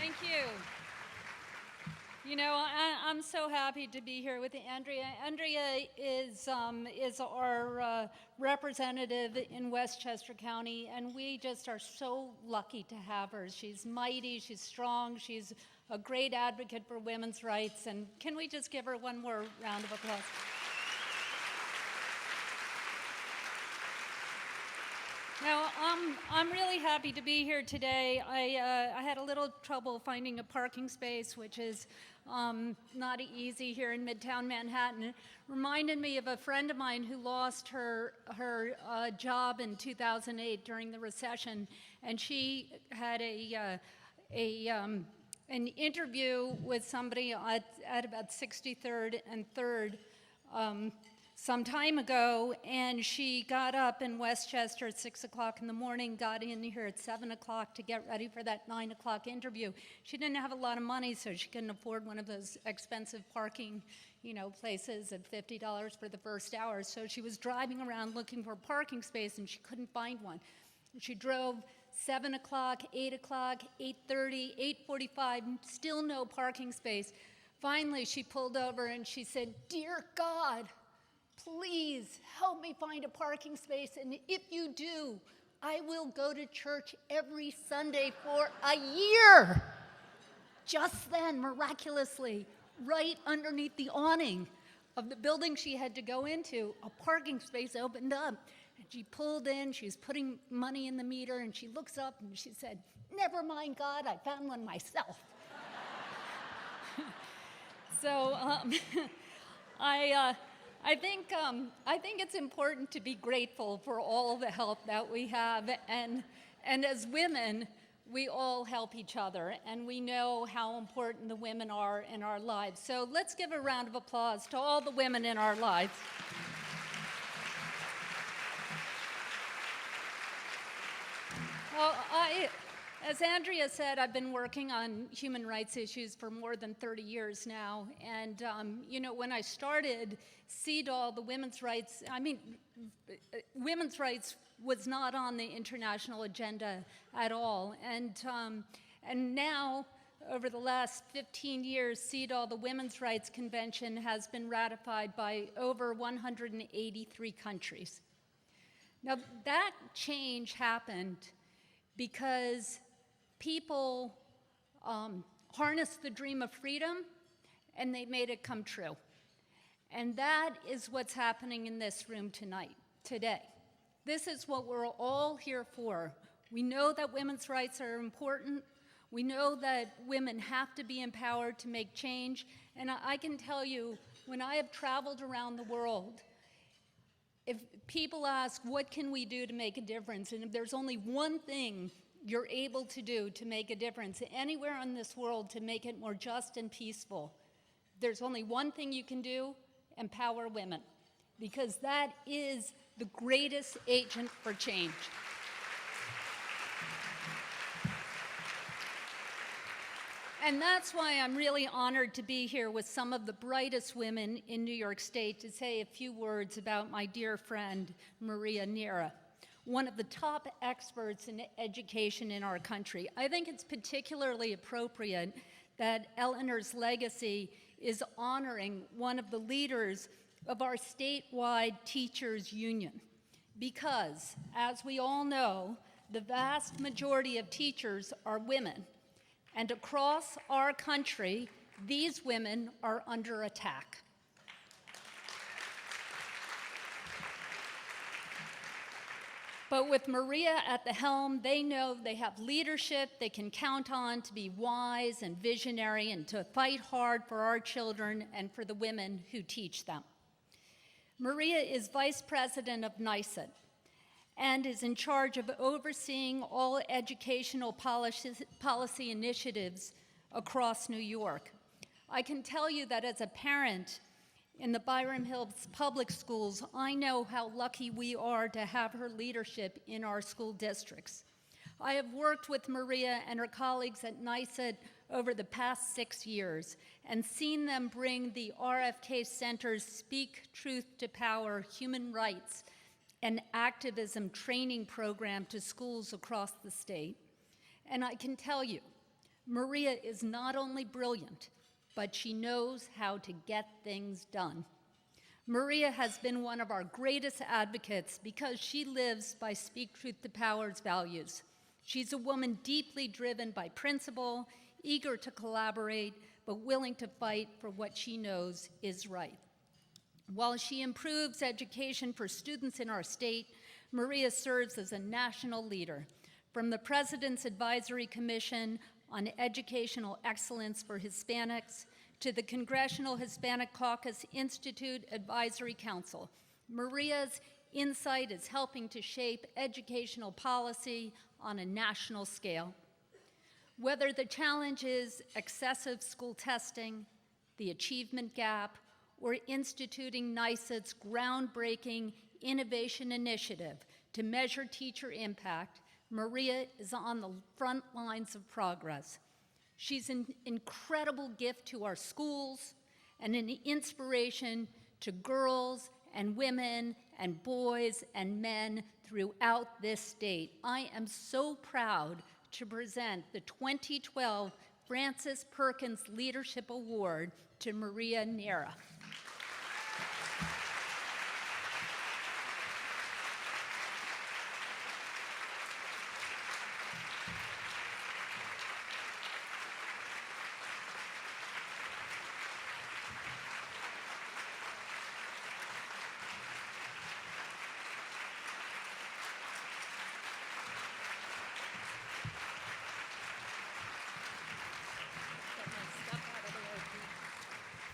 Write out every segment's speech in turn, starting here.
Thank you. You know, I'm so happy to be here with Andrea. Andrea is our representative in Westchester County, and we just are so lucky to have her. She's mighty, she's strong, she's a great advocate for women's rights, and can we just give her one more round of applause? Now, I'm really happy to be here today. I had a little trouble finding a parking space, which is not easy here in Midtown Manhattan. It reminded me of a friend of mine who lost her job in 2008 during the recession, and she had an interview with somebody at about 63rd and 3rd some time ago, and she got up in Westchester at 6 o'clock in the morning, got in here at 7 o'clock to get ready for that 9 o'clock interview. She didn't have a lot of money, so she couldn't afford one of those expensive parking, places at $50 for the first hour. So she was driving around looking for a parking space, and she couldn't find one. She drove 7 o'clock, 8 o'clock, 8:30, 8:45, still no parking space. Finally, she pulled over and she said, "Dear God, please help me find a parking space, and if you do, I will go to church every Sunday for a year." Just then, miraculously, right underneath the awning of the building she had to go into, a parking space opened up. And she pulled in, she was putting money in the meter, and she looks up and she said, "Never mind, God, I found one myself." So I think it's important to be grateful for all the help that we have, and as women, we all help each other, and we know how important the women are in our lives. So let's give a round of applause to all the women in our lives. Well, as Andrea said, I've been working on human rights issues for more than 30 years now. And, when I started CEDAW, the women's rights was not on the international agenda at all. And now, over the last 15 years, CEDAW, the Women's Rights Convention, has been ratified by over 183 countries. Now, that change happened because people harnessed the dream of freedom, and they made it come true. And that is what's happening in this room today. This is what we're all here for. We know that women's rights are important. We know that women have to be empowered to make change. And I can tell you, when I have traveled around the world, if people ask, what can we do to make a difference? And if there's only one thing you're able to do to make a difference anywhere in this world to make it more just and peaceful, there's only one thing you can do: empower women, because that is the greatest agent for change. And that's why I'm really honored to be here with some of the brightest women in New York State to say a few words about my dear friend, Maria Neira, one of the top experts in education in our country. I think it's particularly appropriate that Eleanor's legacy is honoring one of the leaders of our statewide teachers union, because, as we all know, the vast majority of teachers are women, and across our country, these women are under attack. But with Maria at the helm, they know they have leadership they can count on to be wise and visionary and to fight hard for our children and for the women who teach them. Maria is Vice President of NYSUT and is in charge of overseeing all educational policy initiatives across New York. I can tell you that as a parent in the Byram Hills Public Schools, I know how lucky we are to have her leadership in our school districts. I have worked with Maria and her colleagues at NYSUT over the past 6 years and seen them bring the RJK Center's Speak Truth to Power human rights and activism training program to schools across the state. And I can tell you, Maria is not only brilliant, but she knows how to get things done. Maria has been one of our greatest advocates because she lives by Speak Truth to Power's values. She's a woman deeply driven by principle, eager to collaborate, but willing to fight for what she knows is right. While she improves education for students in our state, Maria serves as a national leader. From the President's Advisory Commission on Educational Excellence for Hispanics to the Congressional Hispanic Caucus Institute Advisory Council, Maria's insight is helping to shape educational policy on a national scale. Whether the challenge is excessive school testing, the achievement gap, or instituting NYSUT's groundbreaking innovation initiative to measure teacher impact, Maria is on the front lines of progress. She's an incredible gift to our schools and an inspiration to girls and women and boys and men throughout this state. I am so proud to present the 2012 Frances Perkins Leadership Award to Maria Neira.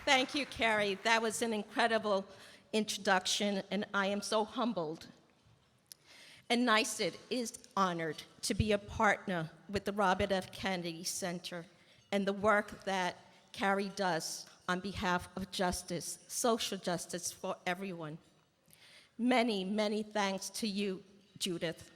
Thank you, Kerry. That was an incredible introduction, and I am so humbled. And NYSUT is honored to be a partner with the Robert F. Kennedy Center and the work that Kerry does on behalf of justice, social justice for everyone. Many, many thanks to you, Judith,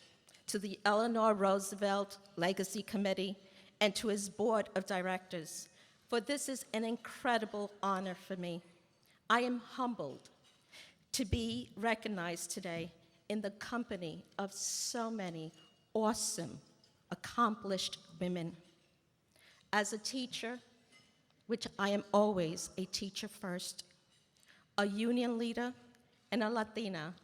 to the Eleanor Roosevelt Legacy Committee, and to his board of directors, for this is an incredible honor for me. I am humbled to be recognized today in the company of so many awesome, accomplished women. As a teacher, which I am always a teacher first, a union leader, and a Latina,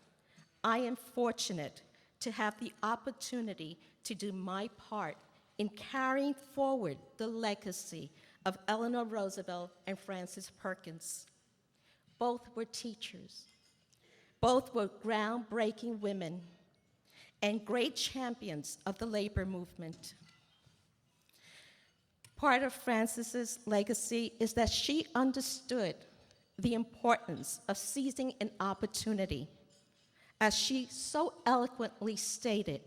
I am fortunate to have the opportunity to do my part in carrying forward the legacy of Eleanor Roosevelt and Frances Perkins. Both were teachers. Both were groundbreaking women and great champions of the labor movement. Part of Frances's legacy is that she understood the importance of seizing an opportunity. As she so eloquently stated,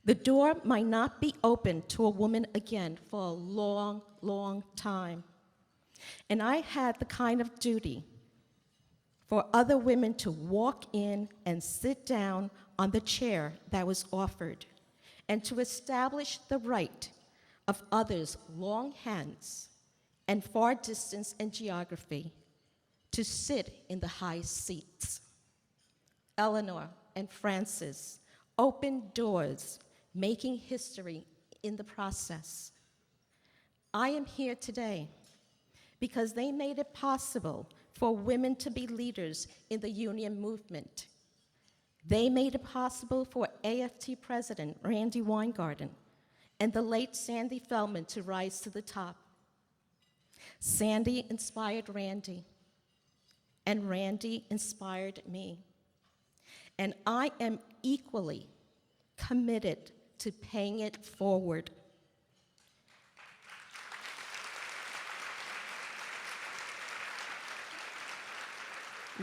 the door might not be open to a woman again for a long, long time. And I had the kind of duty for other women to walk in and sit down on the chair that was offered, and to establish the right of others' long hands and far distance in geography to sit in the high seats. Eleanor and Frances opened doors, making history in the process. I am here today because they made it possible for women to be leaders in the union movement. They made it possible for AFT President Randy Weingarten and the late Sandy Feldman to rise to the top. Sandy inspired Randy, and Randy inspired me. And I am equally committed to paying it forward.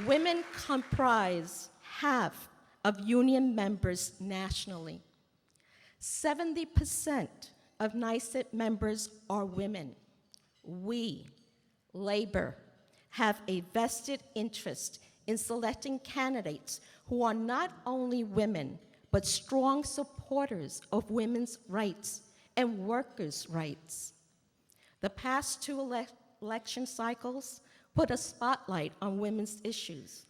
Women comprise half of union members nationally. 70% of NYSUT members are women. We, labor, have a vested interest in selecting candidates who are not only women, but strong supporters of women's rights and workers' rights. The past two election cycles put a spotlight on women's issues.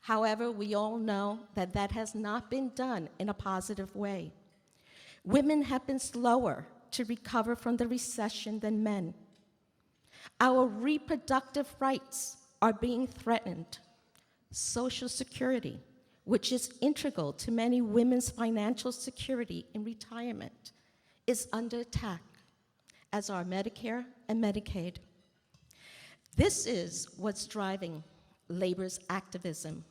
However, we all know that that has not been done in a positive way. Women have been slower to recover from the recession than men. Our reproductive rights are being threatened. Social Security, which is integral to many women's financial security in retirement, is under attack, as are Medicare and Medicaid. This is what's driving labor's activism.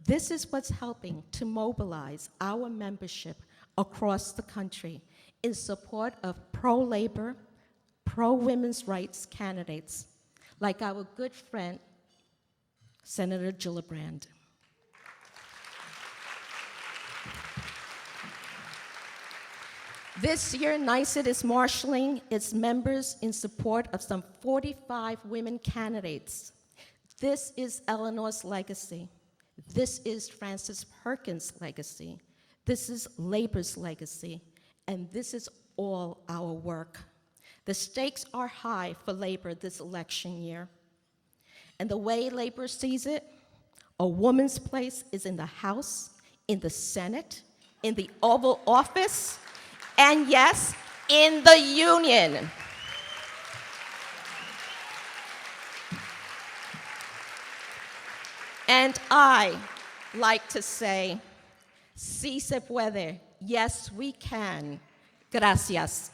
This is what's helping to mobilize our membership across the country in support of pro-labor, pro-women's rights candidates, like our good friend, Senator Gillibrand. This year, NYSUT is marshaling its members in support of some 45 women candidates. This is Eleanor's legacy. This is Frances Perkins' legacy. This is labor's legacy. And this is all our work. The stakes are high for labor this election year. And the way labor sees it, a woman's place is in the House, in the Senate, in the Oval Office, and yes, in the union. And I like to say, sí se puede, yes we can. Gracias.